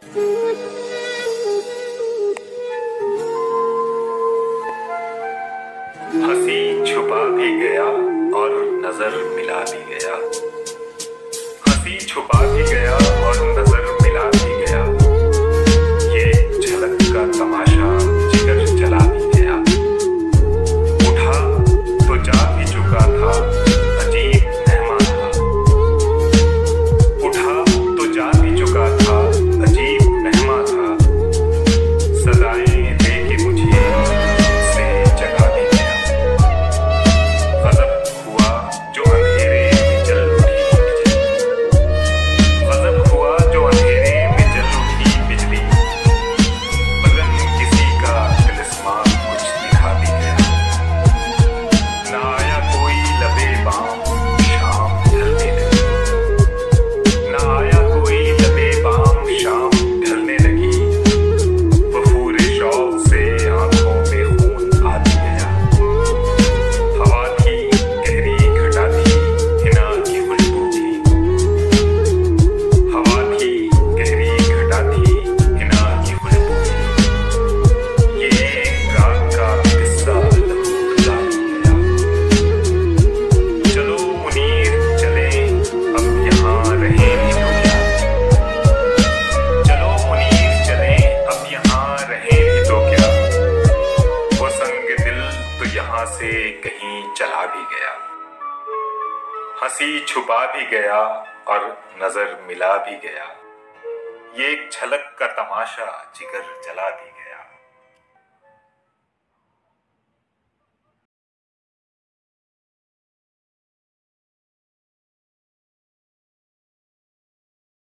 हंसी छुपा भी गया और नजर मिला भी गया। हंसी छुपा भी गया और नजर मिला भी गया। ये झलक का तमाशा जिगर जला भी गया। उठा तो जा भी चुका था, अजीब मेहमान था। उठा तो जा भी चुका था, अजीब मेहमान था। सदाएं दे के मुझे से जगा भी गया। गजब हुआ जो अंधेरे में जल उठी बिजली। गजब हुआ जो अंधेरे में जल उठी बिजली। बदन किसी का तिलिस्मा कुछ दिखा भी गया। ना आया कोई लबे बाम शाम ढलने लगी। ना आया कोई लबे बाम शाम ढलने लगी। वफूरे शौक से आंखों में खून आ भी गया। हवा थी गहरी घटा थी, हिना की खुशबू थी। हवा थी गहरी घटा थी, हिना की खुशबू थी। ये एक रात का किस्सा लहू जा भी गया। चलो मुनीर चले अब यहाँ रहे भी तो क्या। चलो मुनीर चले अब यहाँ रहे भी तो क्या। वो संग दिल तो यहाँ से कहीं चला भी गया। हंसी छुपा भी गया और नजर मिला भी गया। ये एक झलक का तमाशा जिगर जला भी गया।